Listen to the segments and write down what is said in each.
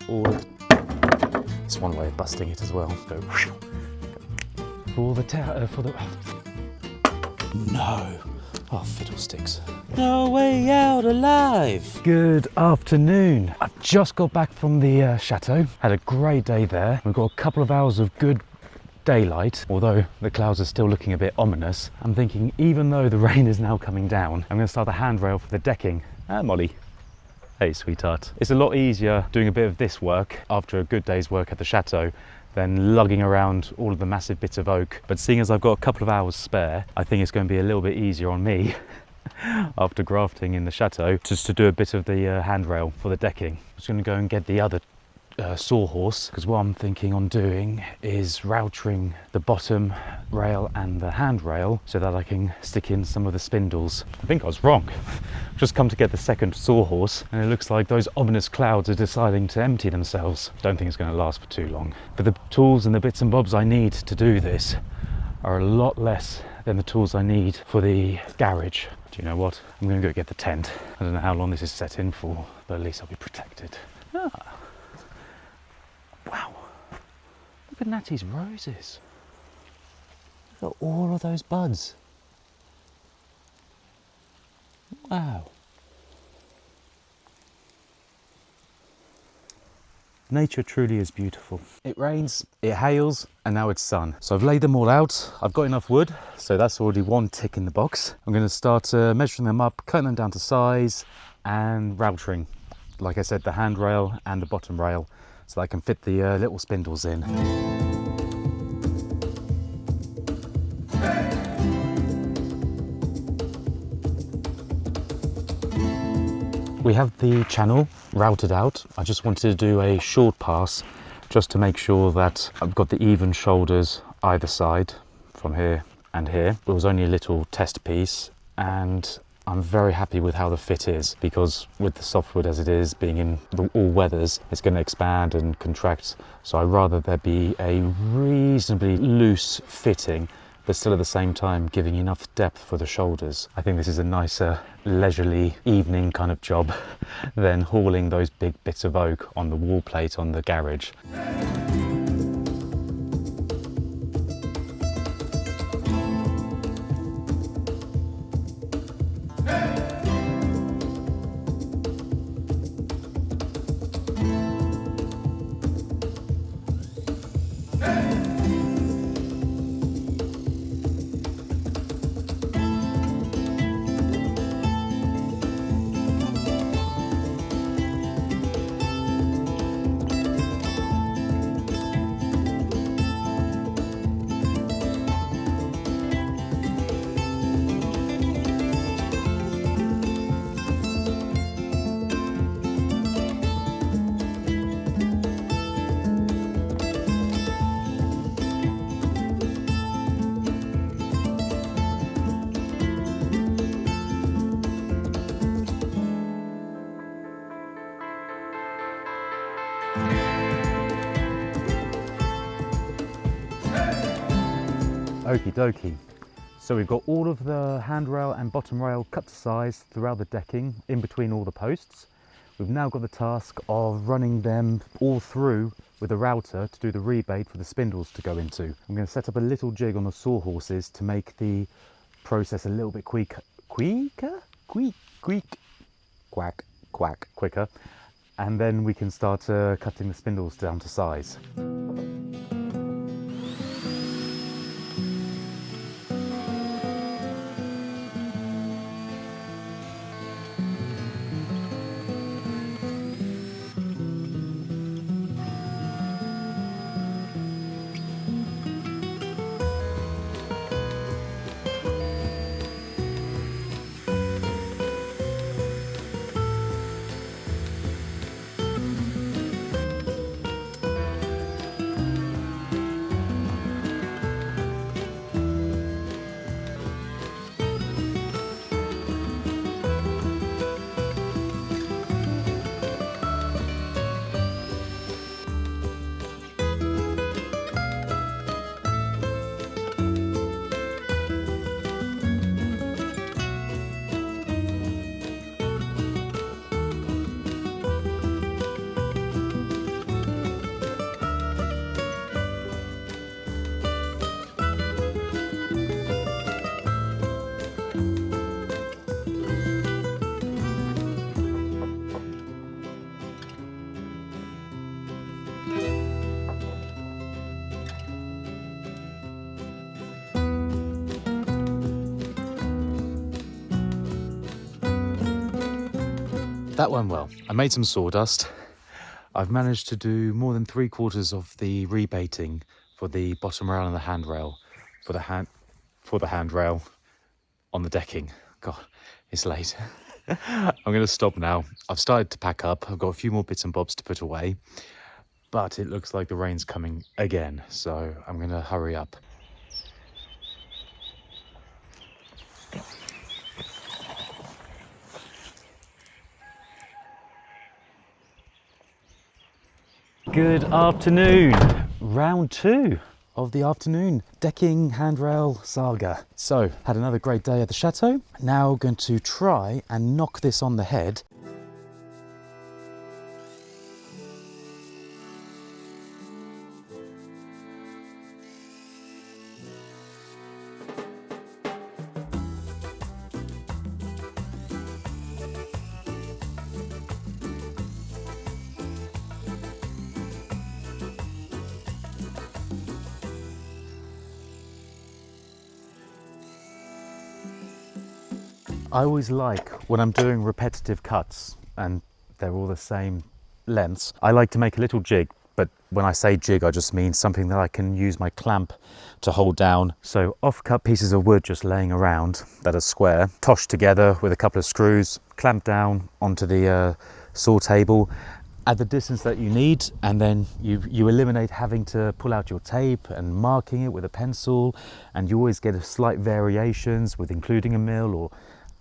all. It's one way of busting it as well. Go for the no. Oh, fiddlesticks. No way out alive. Good afternoon. I've just got back from the chateau. Had a great day there. We've got a couple of hours of good daylight, although the clouds are still looking a bit ominous. I'm thinking, even though the rain is now coming down, I'm going to start the handrail for the decking. Molly. Hey, sweetheart. It's a lot easier doing a bit of this work after a good day's work at the chateau than lugging around all of the massive bits of oak. But seeing as I've got a couple of hours spare, I think it's going to be a little bit easier on me after grafting in the chateau just to do a bit of the handrail for the decking. I'm just going to go and get the other sawhorse, because what I'm thinking on doing is routering the bottom rail and the handrail so that I can stick in some of the spindles. I think I was wrong. I've just come to get the second sawhorse and it looks like those ominous clouds are deciding to empty themselves. Don't think it's going to last for too long. But the tools and the bits and bobs I need to do this are a lot less than the tools I need for the garage. Do you know what? I'm going to go get the tent. I don't know how long this is set in for, but at least I'll be protected. Wow, look at Natty's roses. Look at all of those buds. Wow. Nature truly is beautiful. It rains, it hails, and now it's sun. So I've laid them all out. I've got enough wood, so that's already one tick in the box. I'm going to start measuring them up, cutting them down to size, and routering. Like I said, the handrail and the bottom rail, so I can fit the little spindles in. We have the channel routed out. I just wanted to do a short pass just to make sure that I've got the even shoulders either side from here and here. It was only a little test piece, and I'm very happy with how the fit is, because with the softwood as it is, being in all weathers, it's going to expand and contract. So I'd rather there be a reasonably loose fitting, but still at the same time giving enough depth for the shoulders. I think this is a nicer, leisurely evening kind of job than hauling those big bits of oak on the wall plate on the garage. Okie dokie. So we've got all of the handrail and bottom rail cut to size throughout the decking, in between all the posts. We've now got the task of running them all through with a router to do the rebate for the spindles to go into. I'm going to set up a little jig on the sawhorses to make the process a little bit quicker, and then we can start cutting the spindles down to size. that went well. I made some sawdust. I've managed to do more than 3/4 of the rebating for the bottom rail and the handrail, for the handrail on the decking. God, it's late. I'm going to stop now. I've started to pack up. I've got a few more bits and bobs to put away, but it looks like the rain's coming again, so I'm going to hurry up. Good afternoon. Round 2 of the afternoon decking handrail saga. So, had another great day at the chateau. Now going to try and knock this on the head. I always like, when I'm doing repetitive cuts and they're all the same lengths, I like to make a little jig, but when I say jig I just mean something that I can use my clamp to hold down. So off-cut pieces of wood just laying around that are square, toshed together with a couple of screws, clamped down onto the saw table at the distance that you need, and then you eliminate having to pull out your tape and marking it with a pencil, and you always get a slight variations with including a mill or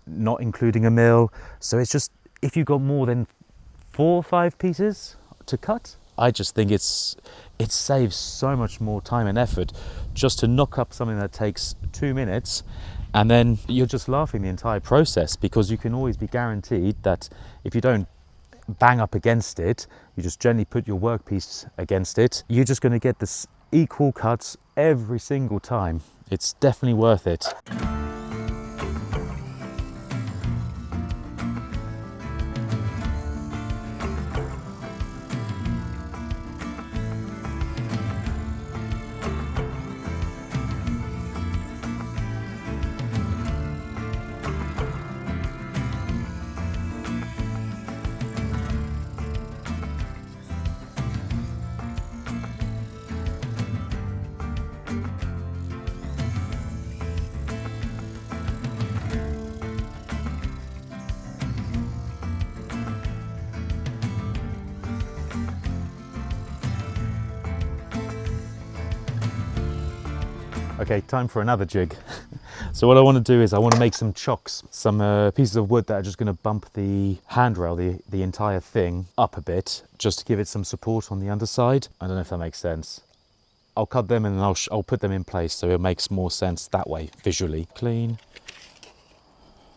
not including a mill. So it's just, if you've got more than 4 or 5 pieces to cut, I just think it saves so much more time and effort just to knock up something that takes 2 minutes, and then you're just laughing the entire process, because you can always be guaranteed that if you don't bang up against it, you just gently put your workpiece against it, you're just going to get this equal cuts every single time. It's definitely worth it. Okay, time for another jig. So what I want to do is I want to make some chocks, some pieces of wood that are just going to bump the handrail, the entire thing, up a bit, just to give it some support on the underside. I don't know if that makes sense. I'll cut them and then I'll put them in place so it makes more sense that way, visually. Clean.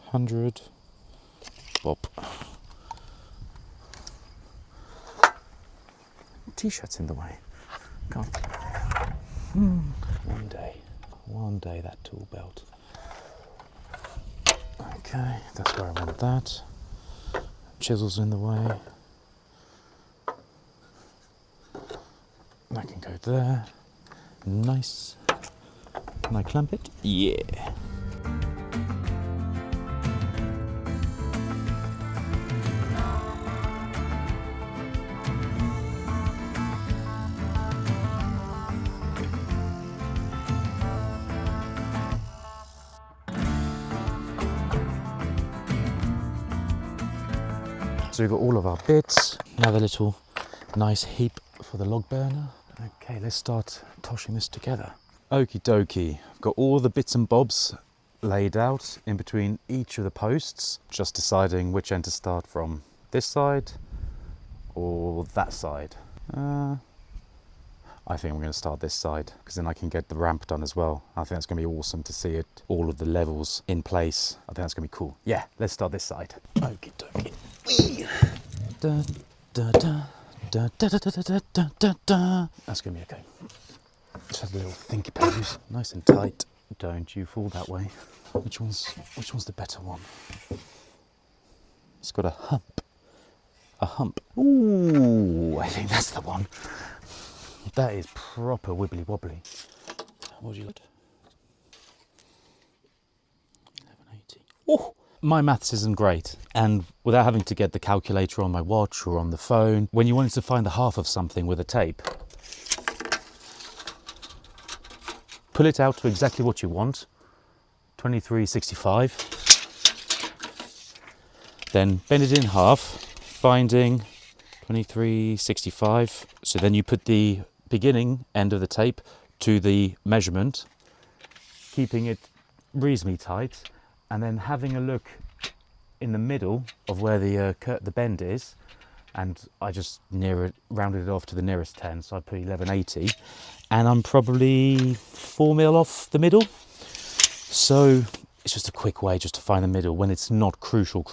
100. Bop. T-shirt's in the way. Come on. One day that tool belt. Okay, that's where I want that. Chisel's in the way. That can go there. Nice. Can I clamp it? Yeah. So we've got all of our bits, another little nice heap for the log burner. Okay, let's start toshing this together. Okie dokie, I've got all the bits and bobs laid out in between each of the posts, just deciding which end to start from, this side or that side. I think I'm going to start this side, because then I can get the ramp done as well. I think that's going to be awesome to see it, all of the levels in place. I think that's going to be cool. Yeah, let's start this side. Okie dokie. Da, da, da, da, da, da, da, da, da, da. That's going to be okay. Just have a little thinky pose, nice and tight. Don't you fall that way. Which one's the better one? It's got a hump. A hump. Ooh, I think that's the one. That is proper wibbly wobbly. What would you like? 1180. Oh, my maths isn't great, and without having to get the calculator on my watch or on the phone, when you wanted to find the half of something with a tape, pull it out to exactly what you want, 2365, then bend it in half, finding 2365. So then you put the beginning end of the tape to the measurement, keeping it reasonably tight, and then having a look in the middle of where the bend is, and I just rounded it off to the nearest 10, so I put 1180, and I'm probably 4mm off the middle. So it's just a quick way just to find the middle when it's not crucial.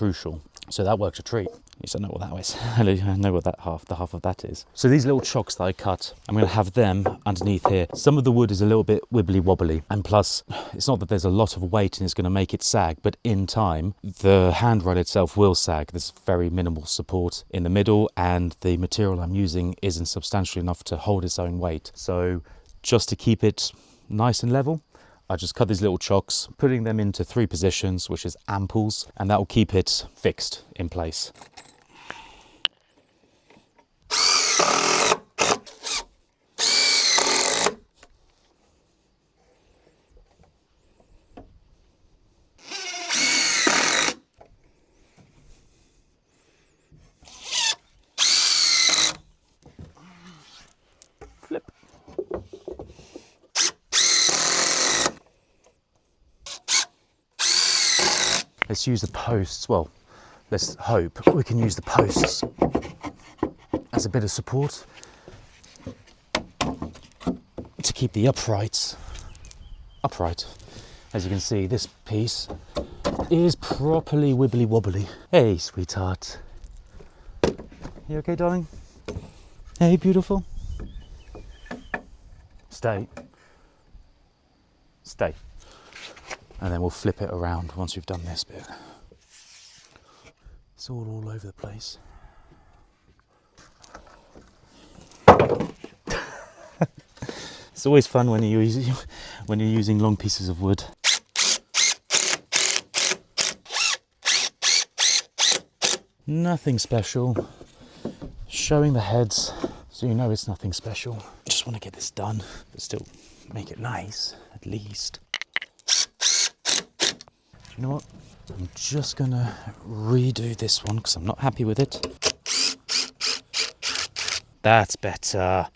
So that works a treat. At least I know what that is. I know what the half of that is. So these little chocks that I cut, I'm going to have them underneath here. Some of the wood is a little bit wibbly wobbly, and plus it's not that there's a lot of weight and it's going to make it sag, but in time the handrail itself will sag. There's very minimal support in the middle, and the material I'm using isn't substantial enough to hold its own weight. So just to keep it nice and level, I just cut these little chocks, putting them into 3 positions, which is amples, and that will keep it fixed in place. Flip. Let's use the posts. Well, let's hope we can use the posts as a bit of support to keep the uprights upright. As you can see, this piece is properly wibbly wobbly. Hey, sweetheart. You okay, darling? Hey, beautiful. Stay. Stay. And then we'll flip it around once we've done this bit. It's all over the place. It's always fun when you're using long pieces of wood. Nothing special. Showing the heads, so you know it's nothing special. Just want to get this done, but still make it nice, at least. You know what? I'm just gonna redo this one because I'm not happy with it. That's better.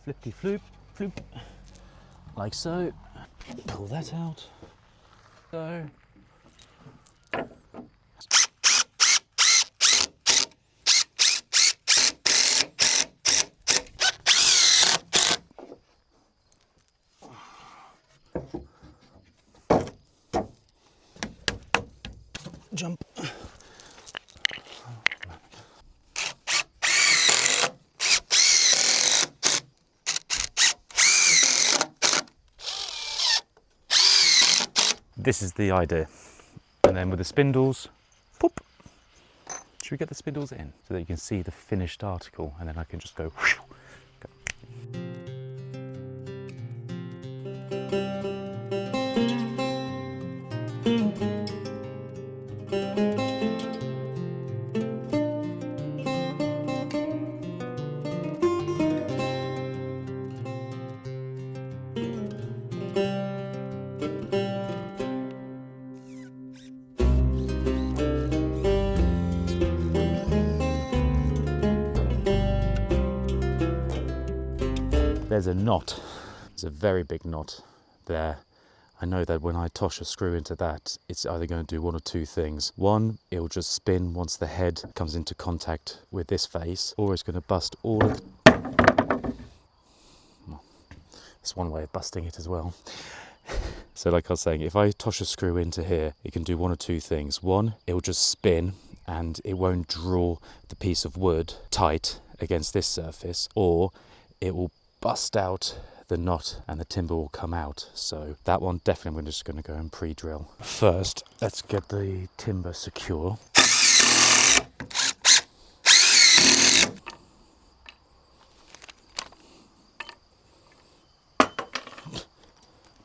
Flippy floop, floop. Like so. Pull that out. So. Jump. This is the idea. And then with the spindles, pop. Should we get the spindles in so that you can see the finished article, and then I can just go. There's a knot. It's a very big knot there. I know that when I tosh a screw into that, it's either going to do one or two things. One, it'll just spin once the head comes into contact with this face, or it's going to bust all of well, it's one way of busting it as well. So like I was saying, if I tosh a screw into here, it can do one or two things. One, it'll just spin and it won't draw the piece of wood tight against this surface, or it will bust out the knot and the timber will come out. So that one definitely I'm just going to go and pre-drill. First, let's get the timber secure.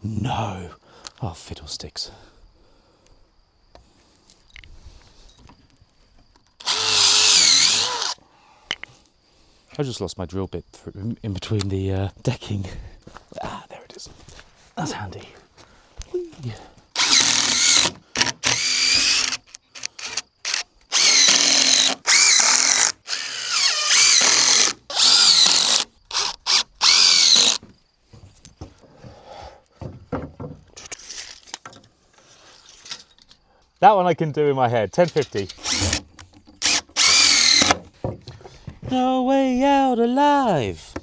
No. Oh, fiddlesticks. I just lost my drill bit in between the decking. Ah, there it is. That's handy. Whee. That one I can do in my head, 1050. No way out alive.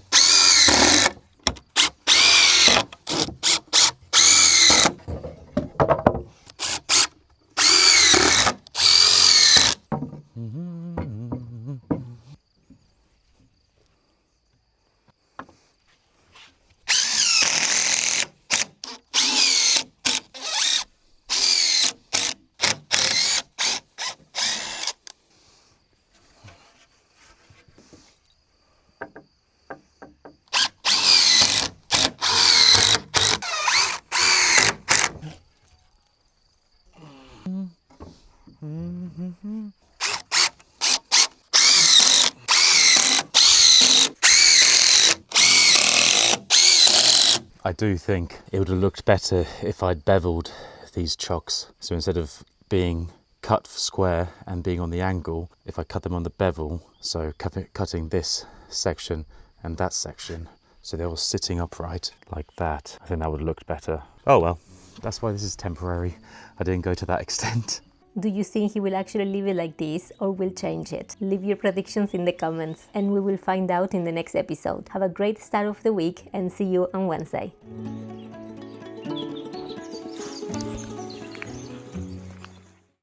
I do think it would have looked better if I'd beveled these chocks. So instead of being cut square and being on the angle, if I cut them on the bevel, so cutting this section and that section, so they're all sitting upright like that, I think that would have looked better. Oh well, that's why this is temporary. I didn't go to that extent. Do you think he will actually leave it like this or will change it? Leave your predictions in the comments and we will find out in the next episode. Have a great start of the week and see you on Wednesday.